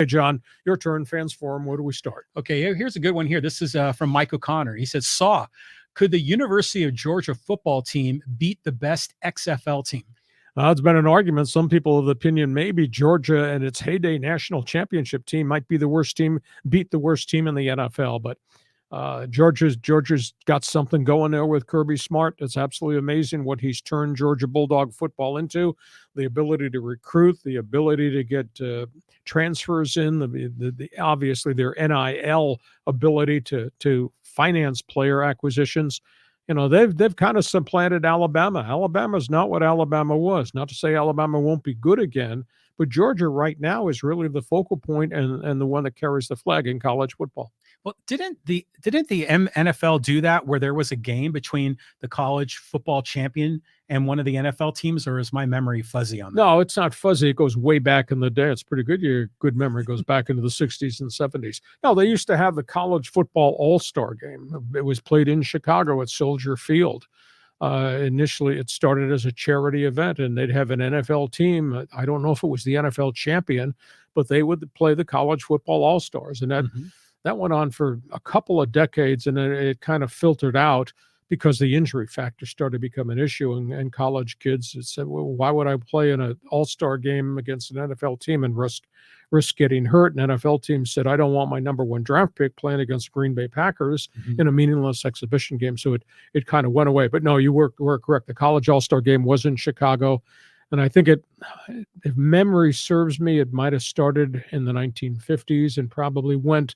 Hey, John, your turn. Fans Forum. Where do we start? Okay, here's a good one here. This is from Mike O'Connor. He says, could the University of Georgia football team beat the best XFL team? It's been an argument. Some people of the opinion maybe Georgia and its heyday national championship team might be the worst team, beat the worst team in the NFL. But Georgia's got something going there with Kirby Smart. It's absolutely amazing what he's turned Georgia Bulldog football into. The ability to recruit, the ability to get transfers in, the obviously their NIL ability to finance player acquisitions. They've kind of supplanted Alabama. Alabama's not what Alabama was. Not to say Alabama won't be good again, but Georgia right now is really the focal point and the one that carries the flag in college football. Well, didn't the NFL do that where there was a game between the college football champion and one of the NFL teams, or is my memory fuzzy on that? No, it's not fuzzy. It goes way back in the day. It's pretty good. Your good memory goes back into the 60s and 70s. No, they used to have the college football all-star game. It was played in Chicago at Soldier Field. Initially, it started as a charity event, and they'd have an NFL team. I don't know if it was the NFL champion, but they would play the college football all-stars, and that went on for a couple of decades, and then it kind of filtered out because the injury factor started to become an issue. And college kids said, well, why would I play in an all-star game against an NFL team and risk getting hurt? And NFL teams said, I don't want my number one draft pick playing against Green Bay Packers in a meaningless exhibition game. So it kind of went away. But no, you were correct. The college all-star game was in Chicago. And I think if memory serves me, it might have started in the 1950s and probably went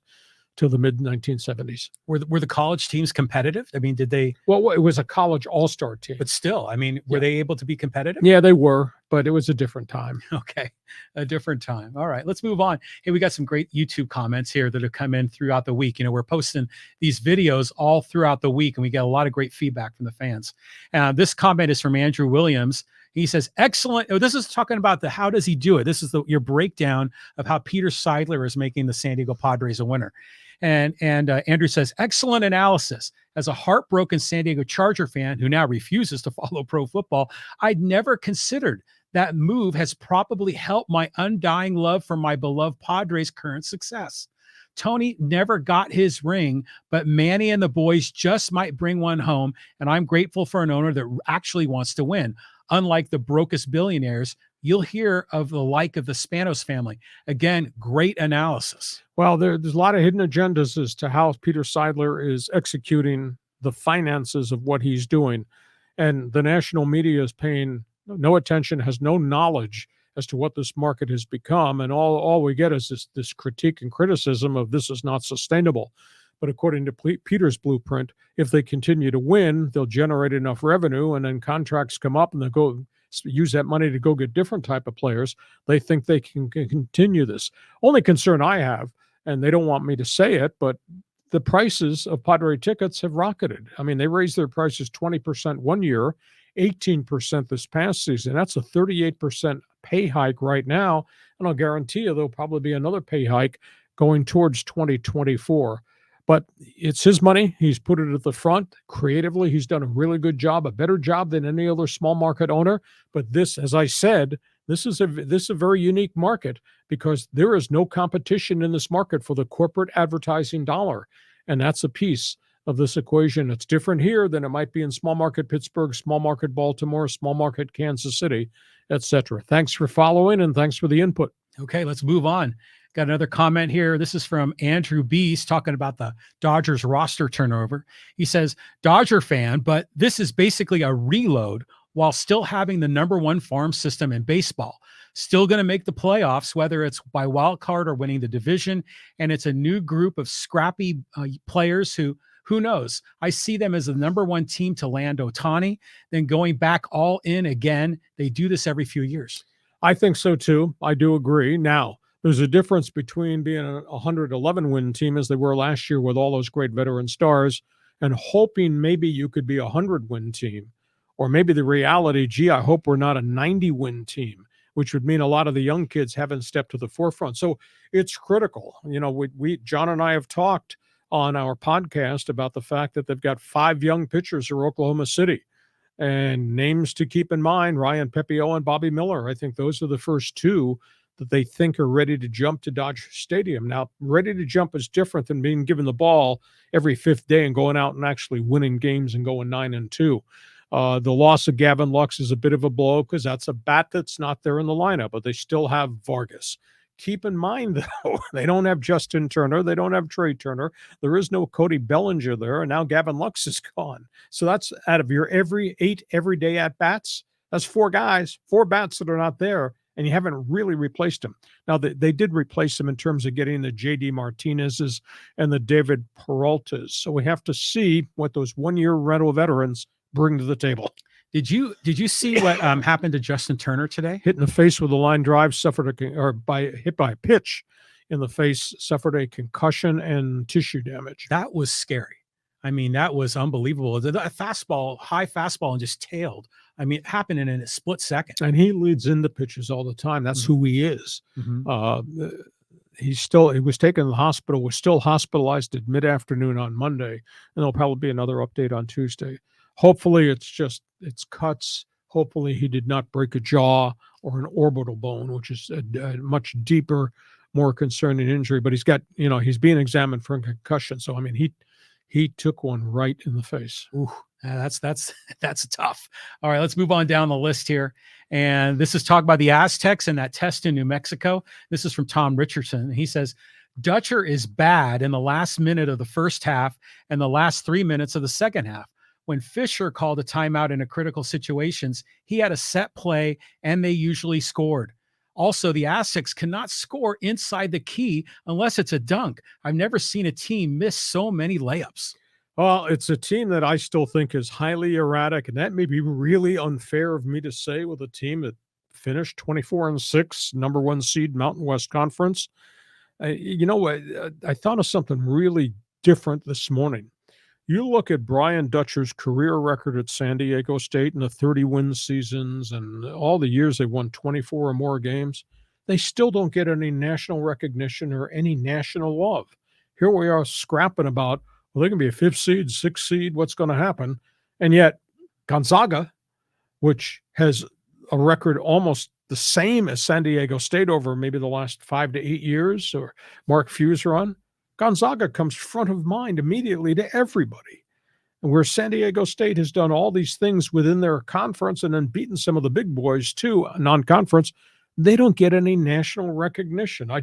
till the mid 1970s. Were the college teams competitive? I mean, did they? Well, it was a college all-star team. But still, I mean, were they able to be competitive? Yeah, they were, but it was a different time. Okay, a different time. All right, let's move on. Hey, we got some great YouTube comments here that have come in throughout the week. We're posting these videos all throughout the week, and we get a lot of great feedback from the fans. This comment is from Andrew Williams. He says, excellent. Oh, this is talking about how does he do it? This is your breakdown of how Peter Seidler is making the San Diego Padres a winner. And Andrew says, excellent analysis. As a heartbroken San Diego Charger fan who now refuses to follow pro football, I'd never considered that move has probably helped my undying love for my beloved Padres' current success. Tony never got his ring, but Manny and the boys just might bring one home, and I'm grateful for an owner that actually wants to win. Unlike the brokest billionaires, you'll hear of the like of the Spanos family. Again, great analysis. Well, there's a lot of hidden agendas as to how Peter Seidler is executing the finances of what he's doing. And the national media is paying no attention, has no knowledge as to what this market has become. And all we get is this critique and criticism of this is not sustainable. But according to Peter's blueprint, if they continue to win, they'll generate enough revenue, and then contracts come up and they'll go use that money to go get different type of players. They think they can continue this. Only concern I have, and they don't want me to say it, but the prices of Padre tickets have rocketed. I mean, they raised their prices 20% one year, 18% this past season. That's a 38% pay hike right now. And I'll guarantee you there'll probably be another pay hike going towards 2024. But it's his money. He's put it at the front. Creatively, he's done a really good job, a better job than any other small market owner. But this, as I said, this is a very unique market because there is no competition in this market for the corporate advertising dollar. And that's a piece of this equation. It's different here than it might be in small market Pittsburgh, small market Baltimore, small market Kansas City, etc. Thanks for following and thanks for the input. Okay, let's move on. Got another comment here. This is from Andrew Beast talking about the Dodgers roster turnover. He says, Dodger fan, but this is basically a reload while still having the number one farm system in baseball. Still going to make the playoffs, whether it's by wild card or winning the division. And it's a new group of scrappy players who knows? I see them as the number one team to land Ohtani, then going back all in again. They do this every few years. I think so too. I do agree. Now, there's a difference between being a 111-win team as they were last year with all those great veteran stars and hoping maybe you could be a 100-win team. Or maybe the reality, gee, I hope we're not a 90-win team, which would mean a lot of the young kids haven't stepped to the forefront. So it's critical. John and I have talked on our podcast about the fact that they've got 5 young pitchers for Oklahoma City. And names to keep in mind, Ryan Pepio and Bobby Miller. I think those are the first 2 that they think are ready to jump to Dodger Stadium. Now, ready to jump is different than being given the ball every fifth day and going out and actually winning games and going 9-2. The loss of Gavin Lux is a bit of a blow because that's a bat that's not there in the lineup, but they still have Vargas. Keep in mind, though, they don't have Justin Turner. They don't have Trey Turner. There is no Cody Bellinger there, and now Gavin Lux is gone. So that's out of your eight everyday at-bats. That's 4 guys, 4 bats that are not there, and you haven't really replaced them. Now, they did replace them in terms of getting the J.D. Martinez's and the David Peraltas. So we have to see what those one-year rental veterans bring to the table. Did you see what happened to Justin Turner today? Hit in the face with a line drive, hit by a pitch in the face, suffered a concussion and tissue damage. That was scary. I mean, that was unbelievable. A fastball, high fastball, and just tailed. I mean, it happened in a split second. And he leads into pitches all the time. That's who he is. Mm-hmm. He was taken to the hospital, was still hospitalized at mid-afternoon on Monday, and there'll probably be another update on Tuesday. Hopefully it's cuts. Hopefully he did not break a jaw or an orbital bone, which is a much deeper, more concerning injury. But he's being examined for a concussion. So, I mean, he took one right in the face. Ooh, that's tough. All right, let's move on down the list here. And this is talk by the Aztecs and that test in New Mexico. This is from Tom Richardson. He says, Dutcher is bad in the last minute of the first half and the last 3 minutes of the second half. When Fisher called a timeout in a critical situations, he had a set play and they usually scored. Also, the Aztecs cannot score inside the key unless it's a dunk. I've never seen a team miss so many layups. Well, it's a team that I still think is highly erratic, and that may be really unfair of me to say with a team that finished 24-6, number 1 seed Mountain West Conference. You know what? I thought of something really different this morning. You look at Brian Dutcher's career record at San Diego State and the 30-win seasons and all the years they won 24 or more games. They still don't get any national recognition or any national love. Here we are scrapping about, well, they can be a 5th seed, 6th seed, what's going to happen? And yet Gonzaga, which has a record almost the same as San Diego State over maybe the last 5 to 8 years, or Mark Few's run, Gonzaga comes front of mind immediately to everybody. And where San Diego State has done all these things within their conference and then beaten some of the big boys too, non-conference, they don't get any national recognition. I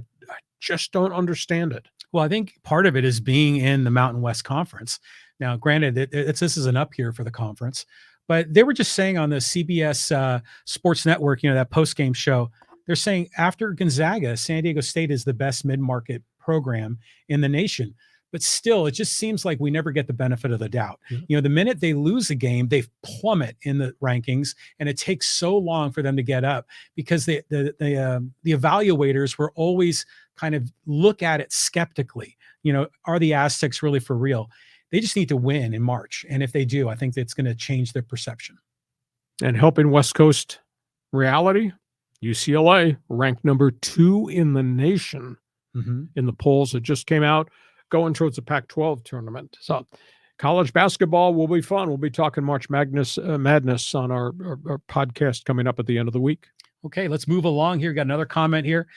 just don't understand it. Well, I think part of it is being in the Mountain West Conference. Now, granted, this is an up here for the conference, but they were just saying on the CBS Sports Network, that post-game show, they're saying after Gonzaga, San Diego State is the best mid-market program in the nation. But still, it just seems like we never get the benefit of the doubt. Yeah. The minute they lose a game, they plummet in the rankings, and it takes so long for them to get up because the evaluators were always kind of look at it skeptically. Are the Aztecs really for real? They just need to win in March, and if they do, I think that's going to change their perception. And helping West Coast reality, UCLA ranked number 2 in the nation in the polls that just came out, going towards the Pac-12 tournament. So college basketball will be fun. We'll be talking March Madness on our podcast coming up at the end of the week. Okay, let's move along here. Got another comment here.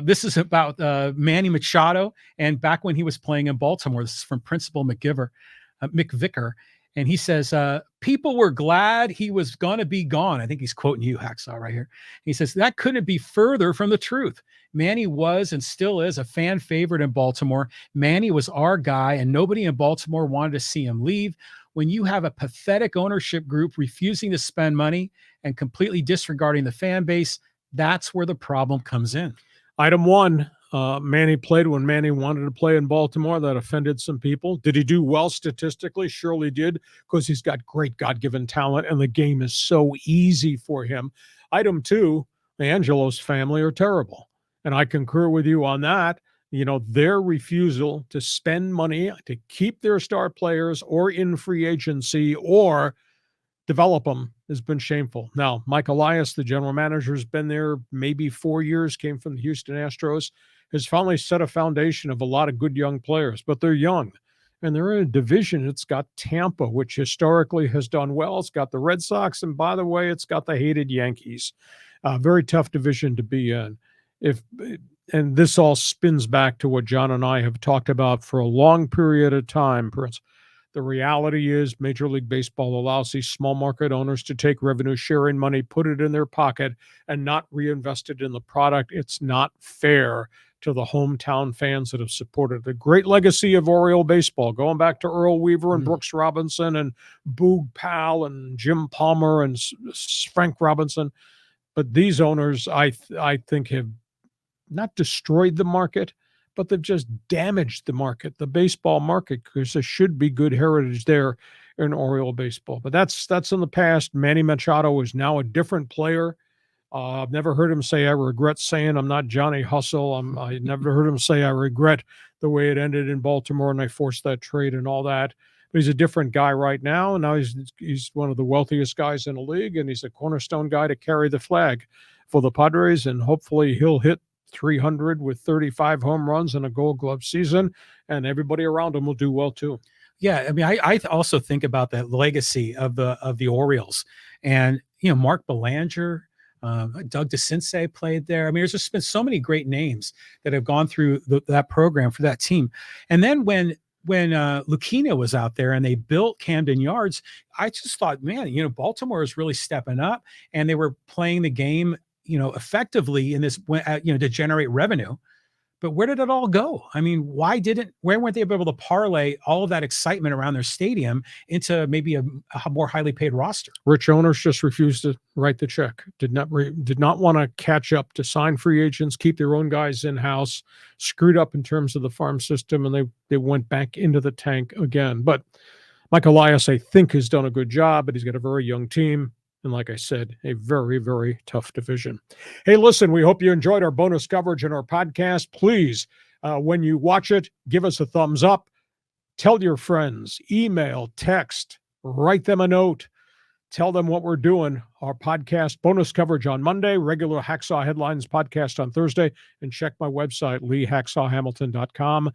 This is about Manny Machado, and back when he was playing in Baltimore. This is from Principal McVicker. And he says, people were glad he was going to be gone. I think he's quoting you, Hacksaw, right here. He says, that couldn't be further from the truth. Manny was and still is a fan favorite in Baltimore. Manny was our guy, and nobody in Baltimore wanted to see him leave. When you have a pathetic ownership group refusing to spend money and completely disregarding the fan base, that's where the problem comes in. Item 1, Manny played when Manny wanted to play in Baltimore. That offended some people. Did he do well statistically? Surely did, because he's got great God-given talent, and the game is so easy for him. Item 2, the Angelos family are terrible. And I concur with you on that. Their refusal to spend money to keep their star players or in free agency or develop them has been shameful. Now, Mike Elias, the general manager, has been there maybe 4 years, came from the Houston Astros, has finally set a foundation of a lot of good young players, but they're young. And they're in a division. It's got Tampa, which historically has done well. It's got the Red Sox. And by the way, it's got the hated Yankees. Very tough division to be in. if and this all spins back to what John and I have talked about for a long period of time, Prince. The reality is Major League Baseball allows these small market owners to take revenue sharing money, put it in their pocket, and not reinvest it in the product. It's not fair to the hometown fans that have supported the great legacy of Oriole baseball, going back to Earl Weaver and Brooks Robinson and Boog Powell and Jim Palmer and Frank Robinson. But these owners, I think, have not destroyed the market, but they've just damaged the market, the baseball market, because there should be good heritage there in Oriole baseball. But that's in the past. Manny Machado is now a different player. I've never heard him say, I regret saying I'm not Johnny Hustle. I never heard him say, I regret the way it ended in Baltimore and I forced that trade and all that. But he's a different guy right now. And now he's one of the wealthiest guys in the league, and he's a cornerstone guy to carry the flag for the Padres. And hopefully he'll hit 300 with 35 home runs in a Gold Glove season, and everybody around him will do well too. Yeah, I mean, I also think about that legacy of the Orioles, and Mark Belanger, Doug DeCinces played there. I mean, there's just been so many great names that have gone through that program for that team. And then when Lucchino was out there and they built Camden Yards, I just thought, man, Baltimore is really stepping up, and they were playing the game effectively in this, to generate revenue. But where did it all go? I mean, why weren't they able to parlay all of that excitement around their stadium into maybe a more highly paid roster? Rich owners just refused to write the check, did not want to catch up to sign free agents, keep their own guys in-house, screwed up in terms of the farm system, and they went back into the tank again. But Mike Elias, I think, has done a good job, but he's got a very young team. And like I said, a very, very tough division. Hey, listen, we hope you enjoyed our bonus coverage in our podcast. Please, when you watch it, give us a thumbs up. Tell your friends, email, text, write them a note. Tell them what we're doing. Our podcast bonus coverage on Monday, regular Hacksaw Headlines podcast on Thursday, and check my website, leehacksawhamilton.com.